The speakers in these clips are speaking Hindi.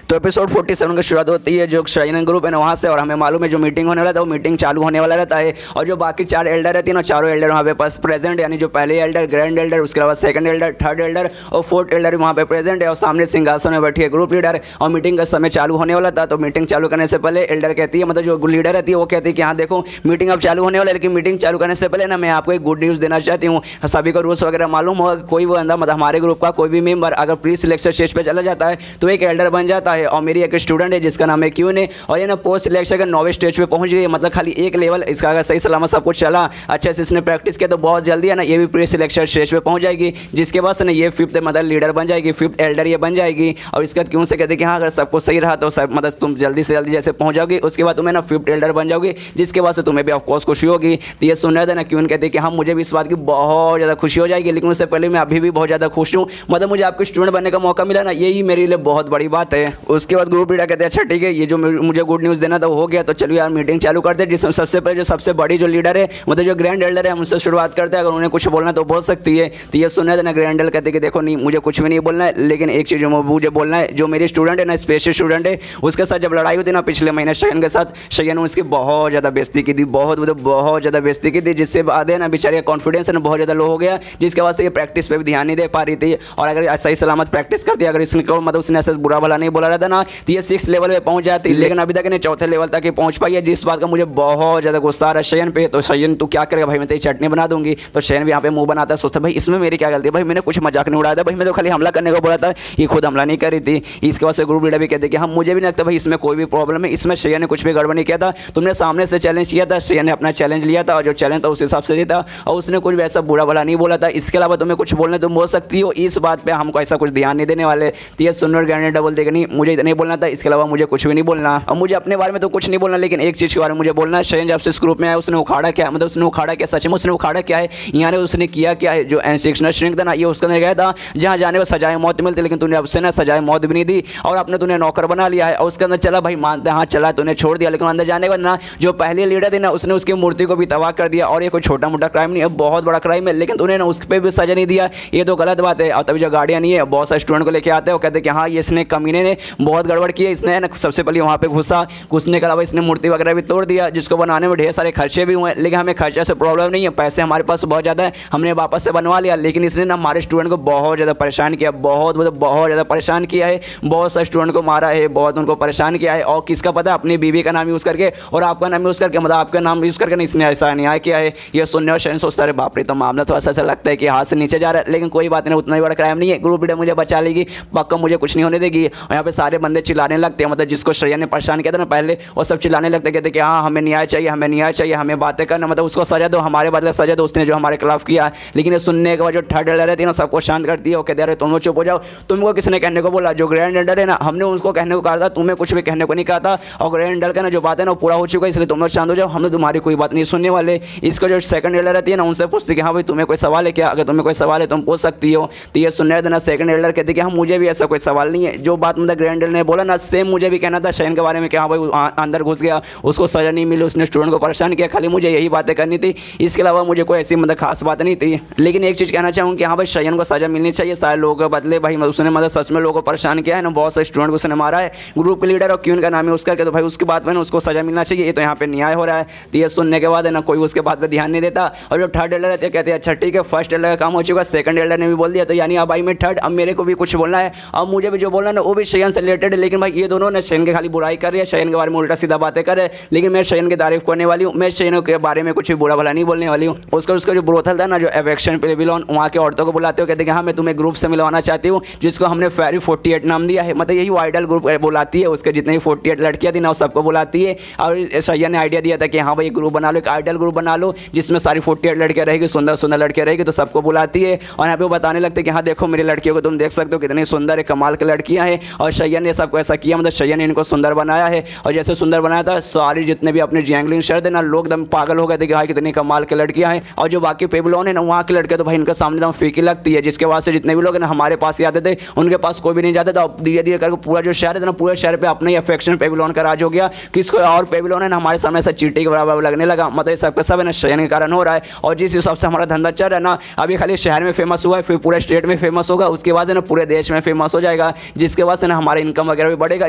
तो एपिसोड 47 की शुरुआत होती है जो शयन ग्रुप है ना वहाँ से, और हमें मालूम है जो मीटिंग होने वाला था वो मीटिंग चालू होने वाला रहता है। और जो बाकी 4 एल्डर रहती है ना, चारों एल्डर वहाँ पे पास प्रेजेंट, यानी जो पहले एल्डर, ग्रैंड एल्डर, उसके अलावा सेकंड एल्डर, थर्ड एल्डर और फोर्थ एल्डर वहाँ पे प्रेजेंट है। और सामने सिंहासन में बैठी है ग्रुप लीडर, और मीटिंग का समय चालू होने वाला था। तो मीटिंग चालू करने से पहले एल्डर कहती है, मतलब जो लीडर रहती है वो कहती है कि हाँ देखो मीटिंग अब चालू होने वाला है, लेकिन मीटिंग चालू करने से पहले ना मैं आपको एक गुड न्यूज़ देना चाहती हूँ। सभी को रूल्स वगैरह मालूम होगा, कोई वो अंदर मतलब हमारे ग्रुप का कोई भी मेंबर अगर प्री सिलेक्शन स्टेज पे चला जाता है तो एक एल्डर बन जाता है। और मेरी एक स्टूडेंट है जिसका नाम है क्यून है, और ये ना पोस्ट सिलेक्शन का 9वें स्टेज पे पहुंच गई, मतलब खाली एक लेवल इसका अगर सही सलामत सब कुछ चला अच्छे से इसने प्रैक्टिस किया तो बहुत जल्दी है ना ये भी प्री सिलेक्शन स्टेज पे पहुंच जाएगी, जिसके बाद से ना ये 5th मतलब लीडर बन जाएगी, 5th एल्डर ये बन जाएगी। और इसके बाद क्यों से कहते हैं कि हाँ अगर सबको सही रहा तो सब मतलब तुम जल्दी से जल्दी जैसे पहुंच जाओगी, उसके बाद तुम्हें ना 5th एल्डर बन जाओगी, जिसके बाद से तुम्हें भी ऑफकोर्स खुशी होगी। तो ये सुन रहे थे ना क्यों कहते हैं कि हाँ मुझे भी इस बात की बहुत ज़्यादा खुशी हो जाएगी, लेकिन उससे पहले मैं अभी भी बहुत ज़्यादा खुश हूँ, मतलब मुझे आपके स्टूडेंट बनने का मौका मिला ना, यही मेरे लिए बहुत बड़ी बात है। उसके बाद ग्रुप लीडर कहते हैं अच्छा ठीक है ये जो मुझे गुड न्यूज़ देना था वो हो गया, तो चलिए यार मीटिंग चालू करते हैं। जिसमें सबसे पहले जो सबसे बड़ी जो लीडर है मतलब जो ग्रैंड एल्डर है हम उससे शुरुआत करते हैं, अगर उन्हें कुछ बोलना तो बोल सकती है। तो ये सुनना था ना ग्रैंड एल्डर कहते हैं कि देखो नहीं मुझे कुछ भी नहीं बोलना है, लेकिन एक चीज़ मुझे बोलना है, जो मेरी स्टूडेंट है ना स्पेशल स्टूडेंट है उसके साथ जब लड़ाई हुई थी ना पिछले महीने शयन के साथ, शयन ने उसकी बहुत ज़्यादा बेइज्जती की थी, बहुत ज़्यादा बेइज्जती की थी, जिससे बाद है ना बेचारे कॉन्फिडेंस ना बहुत ज़्यादा लो हो गया, जिसके बाद से ये प्रैक्टिस पे भी ध्यान नहीं दे पा रही थी। और अगर सही सलामत प्रैक्टिस करती अगर इसको मतलब उसने ऐसा बुरा भला नहीं बोला रहता ना तो ये 6th लेवल पे पहुंच जाती, लेकिन अभी तक इन्हें 4थे लेवल तक ही पहुंच पाई है, जिस बात का मुझे बहुत ज़्यादा गुस्सा आ रहा है शयन पे। तो शयन तू क्या करेगा भाई, मैं तेरी चटनी बना दूंगी। तो शयन भी यहाँ पे मुंह बनाता है, सोचता भाई इसमें मेरी क्या गलती है, भाई मैंने कुछ मजाक नहीं उड़ाया था, भाई मैं तो खाली हमला करने को बोला था, ये खुद हमला नहीं करी थी। इसके बाद से ग्रुप लीडर भी कहते कि हाँ मुझे भी नहीं लगता भाई इसमें कोई भी प्रॉब्लम है, इसमें शयन ने कुछ भी गड़बड़ नहीं किया था, तुमने सामने से चैलेंज किया था, शयन ने अपना चैलेंज लिया था और जो चैलेंज था उस हिसाब से था, और उसने कुछ वैसा बुरा भला नहीं बोला था। इसके अलावा तुम्हें कुछ बोलने तुम बोल सकती हो, इस बात पर हमको ऐसा कुछ ध्यान नहीं देने वाले। तो ये सुनर ग्रैंड बोलते कि नहीं मुझे नहीं बोलना था, इसके अलावा मुझे कुछ भी नहीं बोलना, और मुझे अपने बारे में तो कुछ नहीं बोलना, लेकिन एक चीज़ के बारे में मुझे बोलना है। शयन जब से इस ग्रुप में आया उसने उखाड़ा क्या, मतलब उसने उखाड़ा क्या, सच में उसने उखाड़ा क्या है, यानी उसने किया क्या है। जो एनसेक्शनल श्रिंक था ना ये उसके अंदर गया था जहाँ जाने को सजाए मौत मिलती, लेकिन तूने अब से ना सजाए मौत भी नहीं दी और अपने तूने नौकर बना लिया है। और उसके अंदर चला भाई मानते हाँ चला तूने छोड़ दिया, लेकिन अंदर जाने के बाद ना जो पहले लीडर थी ना उसने उसकी मूर्ति को भी तबाह कर दिया, और ये कोई छोटा मोटा क्राइम नहीं है, बहुत बड़ा क्राइम है, लेकिन तूने ना उस पर भी सजा नहीं दिया, ये तो गलत बात है। और तभी जो गाड़ियाँ नहीं है बहुत सारे स्टूडेंट को लेके आते हैं और कहते हैं कि हाँ ये इसने कमीने ने बहुत गड़बड़ की है, इसने ना सबसे पहले वहाँ पे घुसने के अलावा इसने मूर्ति वगैरह भी तोड़ दिया, जिसको बनाने में ढेर सारे खर्चे भी हुए, लेकिन हमें खर्चे से प्रॉब्लम नहीं है, पैसे हमारे पास बहुत ज़्यादा है, हमने वापस से बनवा लिया। लेकिन इसने ना हमारे स्टूडेंट को बहुत ज़्यादा परेशान किया, बहुत ज़्यादा परेशान किया है, बहुत सारे स्टूडेंट को मारा है, बहुत उनको परेशान किया है, और किसका पता अपनी बीवी का नाम यूज़ करके और आपका नाम यूज़ करके, मतलब आपका नाम यूज़ करके इसने ऐसा अन्याय किया है। ये सुनने और शयन सोचता है बाप रे, तो मामला तो ऐसा लगता है कि हाथ से नीचे जा रहा है, लेकिन कोई बात नहीं, उतना ही बड़ा क्राइम नहीं है, ग्रुप लीडर मुझे बचा लेगी, पक्का मुझे कुछ नहीं होने देगी। और यहाँ पे सारे बंदे चिल्लाने लगते हैं, मतलब जिसको शयन ने परेशान किया था ना पहले वो सब चिल्लाने लगते, कहते कि हाँ हमें न्याय चाहिए, हमें न्याय चाहिए, हमें बातें करना, मतलब उसको सजा दो, हमारे बदले सजा दो, उसने जो हमारे खिलाफ किया। लेकिन ये सुनने के बाद जो थर्ड एल्डर रहती है ना सबको शांत करती है, वो कहते अरे तुम चुप हो जाओ, तुमको किसने कहने को बोला, जो ग्रैंड एल्डर है ना हमने उसको कहने को कहा था, तुम्हें कुछ भी कहने को नहीं कहा था, और ग्रैंड एल्डर का ना जो बात है ना वो पूरा हो चुका है, इसलिए तुम लोग शांत हो जाओ, हम लोग तुम्हारी कोई बात नहीं सुनने वाले। इसको जो सेकंड एल्डर रहती है ना उनसे पूछती कि हाँ भाई तुम्हें कोई सवाल है क्या, अगर तुम्हें कोई सवाल है तुम पूछ सकती हो। तो ये सुनने देना सेकंड एल्डर कहती कि हाँ मुझे भी ऐसा कोई सवाल नहीं है, जो बात मतलब ग्रैंड एल्डर ने बोला ना सेम मुझे भी कहना था शयन के बारे में कि हाँ भाई अंदर घुस गया, उसको सजा नहीं मिली, उसने स्टूडेंट को परेशान किया, खाली मुझे यही बातें करनी थी, इसके अलावा मुझे कोई ऐसी मतलब खास बात नहीं थी। लेकिन एक चीज़ कहना चाहूँगी कि हाँ भाई शयन को सजा मिलनी चाहिए, सारे लोगों के बदले भाई उसने मतलब सच में लोगों को परेशान किया है ना, बहुत सारे स्टूडेंट को उसने मारा है, ग्रुप लीडर और क्यून का नाम यूज़ करके, तो भाई उसके बाद में ना उसको सजा मिलना चाहिए, ये तो यहाँ पे न्याय हो रहा है। तो ये सुनने के बाद है ना कोई उसके बात पे ध्यान नहीं देता, और जो थर्ड एल्डर रहते हैं कहते हैं अच्छा ठीक है फर्स्ट एल्डर का काम हो चुका, सेकंड एल्डर ने भी बोल दिया, तो यानी अब भाई मैं थर्ड, अब मेरे को भी कुछ बोलना है, अब मुझे भी जो बोलना है ना वो भी शयन से रिलेटेड है। लेकिन भाई ये दोनों ने शयन के खाली बुराई कर रही है, शयन के बारे में उल्टा सीधा बातें कर रहे हैं, लेकिन मैं शयन की तारीफ करने वाली हूँ, मैं शयन के बारे में कुछ भी बुरा भला नहीं बोलने वाली हूँ। उसका जो ब्रोथल था ना जो एवेक्शन पेविलियन, वहाँ के औरतों को बुलाते हो, कहते हैं हाँ मैं तुम्हें ग्रुप से मिलवाना चाहती हूँ, जिसको हमने फेरी 48 नाम दिया है, मतलब यही वो आइडल ग्रुप बुलाती है, उसके जितने भी 48 लड़कियाँ थी ना वो सबको बुलाती है। और शयन ने आइडिया दिया था कि हाँ भाई ग्रुप बना लो, एक आइडल ग्रुप बना लो जिसमें सारी 48 लड़कियाँ रहेगी, सुंदर सुंदर लड़कियाँ रहेगी, तो सबको बुलाती है। और यहाँ पे वो बताने लगते कि हाँ देखो मेरी लड़कियों को तुम देख सकते हो कितनी सुंदर है, कमाल की लड़कियाँ हैं, और शयन ने सबको ऐसा किया, मतलब शयन ने इनको सुंदर बनाया है। और जैसे सुंदर बनाया था सारी जितने भी अपने जैंगलिंग शर्त है ना लोग एकदम पागल हो गए थे कि भाई कितनी कमाल की लड़कियाँ हैं। और जो बाकी पेबलोन है ना वहाँ की लड़कियाँ तो भाई इनके सामने एकदम फीकी लगती है, जिसके बाद से जितने भी लोग हैं ना हमारे पास ही आते थे, उनके पास कोई भी नहीं जाता था। धीरे धीरे करके पूरा जो शहर है ना पूरे शहर पे अपने ही अफेक्शन पेबलोन का राज हो गया, किसको और पेबलोन है ना हमारे सामने ऐसा चींटी के बराबर लगने लगा, मतलब ये सबका सब है ना शयन के कारण हो रहा है। और जिस हिसाब से हमारा धंधा चल रहा है ना अभी खाली शहर में फेमस हुआ है, फिर पूरे स्टेट में फेमस होगा, उसके बाद है ना पूरे देश में फेमस हो जाएगा, जिसके बाद से ना हमारे हमारा इनकम वगैरह भी बढ़ेगा,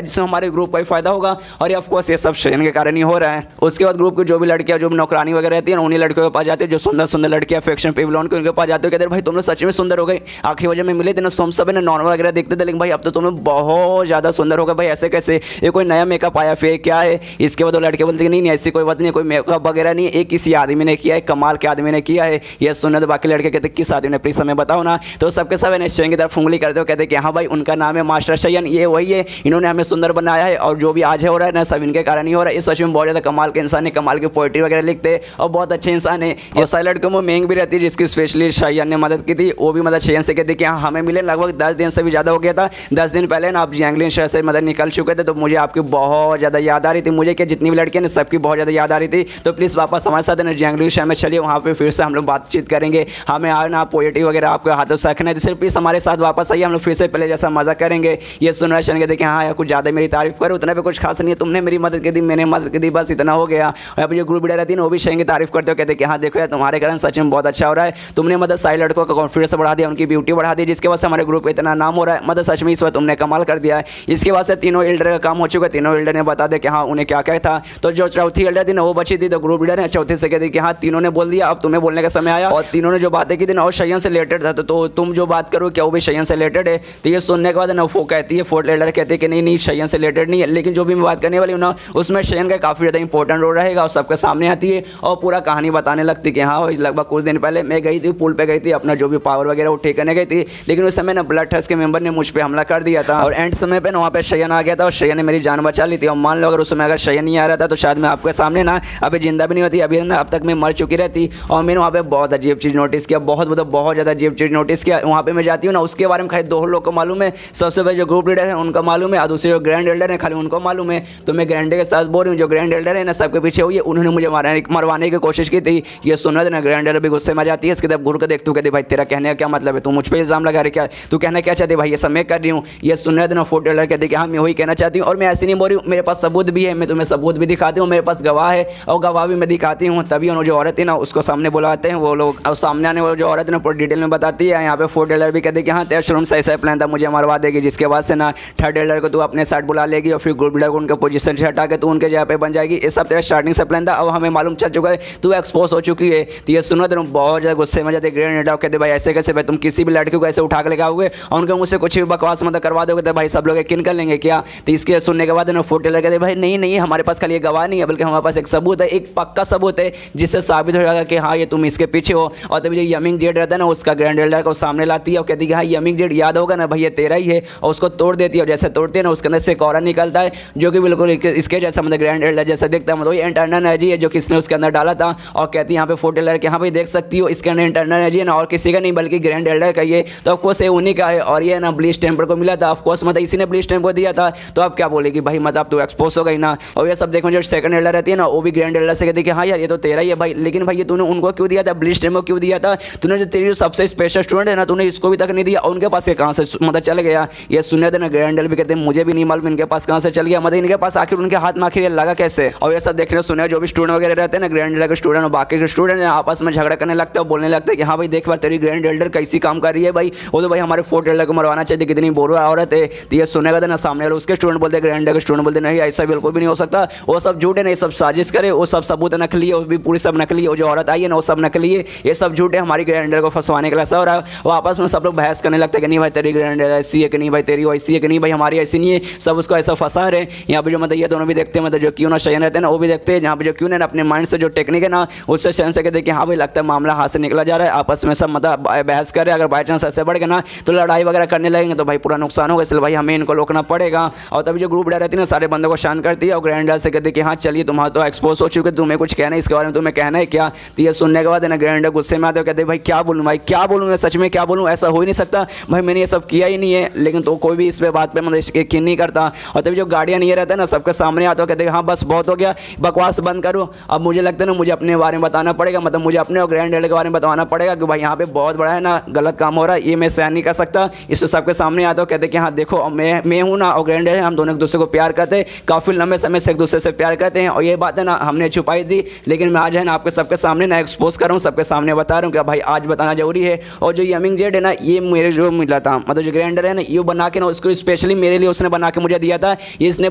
जिसमें हमारे ग्रुप का भी फायदा होगा। और ये ऑफकोर्स ये सब शयन के कारण ही हो रहा है। उसके बाद ग्रुप की जो भी लड़कियां जो भी नौकरानी वगैरह रहती है उन्हीं लड़कियों के पास जाती है, जो सुंदर सुंदर लड़कियां अफेक्शन पीपल उनके उनके पास जाते हो, कहते हैं भाई तुम लोग सच में सुंदर हो गए। आखिरी वजह में मिले थे ना, सोम सब ने नॉर्मल वगैरह देखते थे, लेकिन भाई अब तो तुम लोग बहुत ज़्यादा सुंदर हो गए भाई, ऐसे कैसे, ये कोई नया मेकअप आया फिर क्या है। इसके बाद वो लड़के बोलते कि नहीं ऐसी कोई बात नहीं, कोई मेकअप वगैरह नहीं, एक किसी आदमी ने किया है, कमाल के आदमी ने किया है। ये सुनने तो बाकी लड़के कहते किस आदमी ने, प्लीज हमें बताओ ना। तो सबके सब शयन की तरफ उंगली करते हो, कहते कि हाँ भाई उनका नाम है मास्टर शयन, ये वही है, इन्होंने हमें सुंदर बनाया है और जो भी आज है हो रहा है ना सब इनके कारण ही हो रहा है। इस सच में बहुत ज़्यादा कमाल के इंसान है, कमाल की पोइट्री वगैरह लिखते हैं और बहुत अच्छे इंसान है। ये सारी लड़कियों में मेंग भी रहती है जिसकी स्पेशली शयन ने मदद की थी, वो भी मतलब शयन से कहते कि हाँ हमें मिले लगभग 10 दिन से भी ज़्यादा हो गया था। 10 दिन पहले ना आप जैंगलिन शहर से मतलब निकल चुके थे, तो मुझे आपकी बहुत ज़्यादा याद आ रही थी। मुझे क्या जितनी भी लड़कियाँ ने सबकी बहुत ज़्यादा याद आ रही थी। तो प्लीज़ वापस हमारे साथ जैंगलिन शहर में चलिए, वहाँ पर फिर से हम लोग बातचीत करेंगे। हमें ना पोइट्री वगैरह आपके हाथों से रखना है, तो सिर्फ प्लीज़ हमारे साथ वापस आइए, हम लोग फिर से पहले जैसा मजा करेंगे। ये सुनना शयन कहते कि हाँ यार कुछ ज़्यादा मेरी तारीफ करो, उतना भी कुछ खास नहीं है, तुमने मेरी मदद की थी, मैंने मदद की थी, बस इतना हो गया। और अभी जो ग्रुप लीडर रहती है ना वो भी शयन की तारीफ करते हो, कहते कि हाँ देखो यार तुम्हारे कारण सच में बहुत अच्छा हो रहा है, तुमने मतलब सारी लड़कों का कॉन्फिडेंस बढ़ा दिया, उनकी ब्यूटी बढ़ा दी, जिसके वजह से हमारे ग्रुप का इतना नाम हो रहा है। मतलब सच में इस बार तुमने कमाल कर दिया है। इसके बाद से तीनों एल्डर का काम हो चुका है, तीनों एल्डर ने बता दिया कि हाँ उन्हें क्या क्या था। तो जो चौथी एल्डर थी ना वो बची थी, तो ग्रुप लीडर ने चौथी से कहती कि हाँ तीनों ने बोल दिया, अब तुम्हें बोलने का समय आया। और तीनों ने जो बातें की थी ना और शयन से रिलेटेड था, तो तुम जो बात करो क्या वो भी शयन से रिलेटेड है। तो ये सुनने के बाद ना वो कहती है, फोर्थ एल्डर कहते हैं कि नहीं नहीं शयन से रिलेटेड नहीं है, लेकिन जो भी मैं बात करने वाली हूँ ना उसमें शयन का काफ़ी ज़्यादा इंपॉर्टेंट रोल रहेगा। और सबके सामने आती है और पूरा कहानी बताने लगती कि हाँ लगभग कुछ दिन पहले मैं गई थी, पुल पे गई थी, अपना जो भी पावर वगैरह वो ठीक करने गई थी, लेकिन उस समय ना ब्लड ट्रस्ट के मेंबर ने मुझ पर हमला कर दिया था और एंड समय पे ना वहाँ पे शयन आ गया था और शयन ने मेरी जान बचा ली थी। और मान लो अगर उस समय अगर शयन नहीं आ रहा था तो शायद मैं आपके सामने ना अभी जिंदा भी नहीं होती, अभी ना अब तक मैं मर चुकी रहती। और मैंने वहाँ पे बहुत अजीब चीज़ नोटिस किया, बहुत ज़्यादा अजीब चीज़ नोटिस किया। वहाँ पे मैं जाती हूँ ना उसके बारे में खाली दो लोग को मालूम है, सबसे पहले जो ग्रुप लीडर है उनका मालूम है और दूसरे जो ग्रैंड एल्डर है खाली उनको मालूम है। तो मैं ग्रैंड के साथ बोल रही हूँ, जो ग्रैंड एल्डर है ना सबके पीछे हुई है, उन्होंने मुझे मरवाने की कोशिश की थी। ये सुन रहे ना ग्रैंड एल्डर भी गुस्से में जाती है, इसके तब गुरु को देखते कहते भाई तेरा कहने का क्या मतलब है, तू मुझ पर इल्जाम लगा रहे, क्या तू कहना क्या चाहते भाई, ये सब मैं कर रही हूँ। ये सुन रहे ना फोर्थ एल्डर कहते कि हाँ मैं वही कहना चाहती हूँ और मैं ऐसे नहीं बोल रही हूँ, मेरे पास सबूत भी है, मैं तुम्हें सबूत भी दिखाती हूँ, मेरे पास गवाह है और गवाह भी मैं दिखाती हूँ। तभी उन्होंने जो औरत है ना उसको सामने बुलाते हैं वो लोग, और सामने आने वाले जो औरत है ना पूरी डिटेल में बताती है। यहाँ पे फोर्थ एल्डर भी कहते कि हाँ तेरा शुरू से ऐसा प्लान था, मुझे मरवा देगी, जिसके बाद से ना थर्ड एल्डर को तू अपने साथ बुला लेगी और फिर ग्रुप लीडर को उनके पोजीशन से हटा के तू उनके जगह पे बन जाएगी। ये सब तेरा स्टार्टिंग से प्लान था, अब हमें मालूम चल चुका है तू एक्सपोज हो चुकी है। तो ये सुनो तुम बहुत ज़्यादा गुस्से में जाते ग्रैंड एल्डर कहते भाई ऐसे कैसे भाई, तुम किसी भी लड़की को ऐसे उठा के लगाओगे और उनके मुझसे कुछ भी बकवास मतलब करवा दोगे तो भाई सब लोग यकीन कर लेंगे क्या। तो इसके सुनने के बाद ना फोर्थ एल्डर कहते भाई नहीं नहीं हमारे पास खाली ये गवाह नहीं है बल्कि हमारे पास एक सबूत है, एक पक्का सबूत है जिससे साबित हो जाएगा कि हाँ ये तुम इसके पीछे हो। और तभी जो यमिंग जेड रहता है ना उसका ग्रैंड एल्डर को सामने लाती है और कहती है हाँ यमिंग जेड याद होगा ना भाई ये तेरा ही है, और उसको तोड़ देती है। और जैसे तोड़ती है ना उसके अंदर से एक औरत निकलता है जो कि बिल्कुल इसके जैसा मतलब ग्रैंड एल्डर जैसा दिखता है, मतलब ये इंटरनल एनर्जी है जो किसने उसके अंदर डाला था। और कहती है यहाँ पे फोर्थ एल्डर के हाँ भाई देख सकती हो इसके अंदर इंटरनल एनर्जी है ना और किसी का नहीं बल्कि ग्रैंड एल्डर का ये, तो ऑफकोर्स ये उन्हीं का है। और ये ना ब्लीच टेम्पर को मिला था, ऑफकोर्स मतलब इसी ने ब्लीच टेम्पर को दिया था। तो अब क्या बोलेगी भाई मतलब तो एक्सपोज हो गई ना। और ये सब देखो जो सेकंड एल्डर रहती है ना वो भी ग्रैंड एल्डर से कहती है कि हाँ यार ये तो तेरा ही है भाई, लेकिन भाई ये तूने उनको क्यों दिया था, ब्लीच टेम्पर क्यों दिया था, तूने जो तेरी जो सबसे स्पेशल स्टूडेंट है ना तूने इसको भी तक नहीं दिया, उनके पास कहाँ से मतलब चल गया। ये सुनने थे ना ग्रैंड एल्डर भी कहते हैं मुझे भी नहीं मालूम इनके पास कहाँ से चल गया, मतलब इनके पास आखिर उनके हाथ में आखिर लगा कैसे। और ये सब देखने सुने जो भी स्टूडेंट वगैरह रहते हैं ना ग्रैंड एल्डर के स्टूडेंट और बाकी के स्टूडेंट आपस में झगड़ा करने लगते हैं और बोलने लगते हैं कि हाँ भाई देख बार तेरी ग्रैंड एल्डर कैसी काम कर रही है भाई, वो तो भाई हमारे फोर्थ एल्डर को मरवाना चाहिए, कितनी बोरुआ औरत है। तो ये सुनेगा ना सामने वाले उसके स्टूडेंट बोलते ग्रैंड एल्डर के स्टूडेंट बोलते नहीं ऐसा बिल्कुल भी नहीं हो सकता, वो सब झूठ है, नहीं सब साजिश करे, वो सब सबूत नकली है, वो भी पूरी सब नकली है, वो जो औरत आई है ना वो सब नकली है, ये सब झूठ है, हमारी ग्रैंड एल्डर को फंसवाने के लिए ऐसा हो रहा है। वो आपस में सब लोग बहस करने लगते हैं कि नहीं भाई तेरी ग्रैंड एल्डर ऐसी है कि नहीं भाई तेरी वैसी है कि नहीं भाई हमारी ऐसी नहीं है, सब उसको ऐसा फंसा रहे। यहाँ पे जो मतलब ये दोनों भी देखते हैं मतलब जो क्यों ना शयन रहते हैं ना वो भी देखते हैं, जहाँ पे जो क्यों ना अपने माइंड से जो टेक्निक है ना उससे शयन से कहते हैं कि हाँ भाई लगता है मामला हाथ से निकला जा रहा है, आपस में सब मतलब बहस कर रहे हैं, अगर बाई चांस ऐसे बढ़ गए ना तो लड़ाई वगैरह करने लगेंगे तो भाई पूरा नुकसान होगा, इसलिए भाई हमें इनको रोकना पड़ेगा। और तभी जो ग्रुप लीडर रहती है ना सारे बंदों को शांत करती है और ग्रैंड एल्डर से कहती है कि हाँ चलिए तुम्हारा तो एक्सपोज हो चुके, तुम्हें कुछ कहना है इसके बारे में, तुम्हें कहना है क्या। तो ये सुनने के बाद है ना ग्रैंड एल्डर गुस्से में आते हो कहते भाई क्या बोलूँ भाई क्या बोलूँ, मैं सच में क्या बोलूँ, ऐसा हो ही नहीं सकता भाई मैंने ये सब किया ही नहीं है, लेकिन तो कोई भी इस पे बात पे मतलब यकीन नहीं करता। और तभी जो गार्डियन ये रहता है ना सबके सामने आता हो कहते हैं हाँ बस बहुत हो गया बकवास बंद करो, अब मुझे लगता है ना मुझे अपने बारे में बताना पड़ेगा, मतलब मुझे अपने और ग्रैंड एल्डर के बारे में बताना पड़ेगा कि भाई यहाँ पे बहुत बड़ा है ना गलत काम हो रहा है, ये मैं सहन नहीं कर सकता। इससे सबके सामने आता हो कहते हैं कि हाँ देखो मैं हूँ ना और ग्रैंड एल्डर हम दोनों एक दूसरे को प्यार करते हैं, काफ़ी लंबे समय से एक दूसरे से प्यार करते हैं और ये बात है ना हमने छुपाई थी, लेकिन मैं आज है ना आपके सबके सामने ना एक्सपोज कर रहा हूँ, सबके सामने बता रहा हूँ कि भाई आज बताना जरूरी है। और जो यमिंग जेड है ना ये मेरे जो मिला था मतलब जो ग्रैंड एल्डर है ना ये बना के ना उसको स्पेशल स्पेशली मेरे लिए उसने बना के मुझे दिया था। ये इसने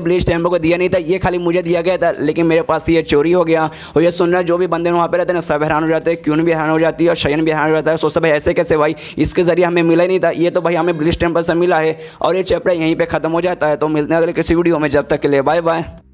ब्लीच टेम्पो को दिया नहीं था, ये खाली मुझे दिया गया था, लेकिन मेरे पास ये चोरी हो गया। और ये सुन रहा जो भी बंदे वहाँ पे रहते हैं ना, सब हैरान हो जाते हैं, क्यून भी हैरान हो जाती है और शयन भी हैरान हो जाता है। सोचता भाई ऐसे कैसे भाई, इसके ज़रिए हमें मिला ही नहीं था, ये तो भाई हमें ब्लीच टेम्पल से मिला है। और ये चैप्टर यहीं पर ख़त्म हो जाता है। तो मिलते हैं अगले किसी वीडियो में, जब तक के लिए बाय बाय।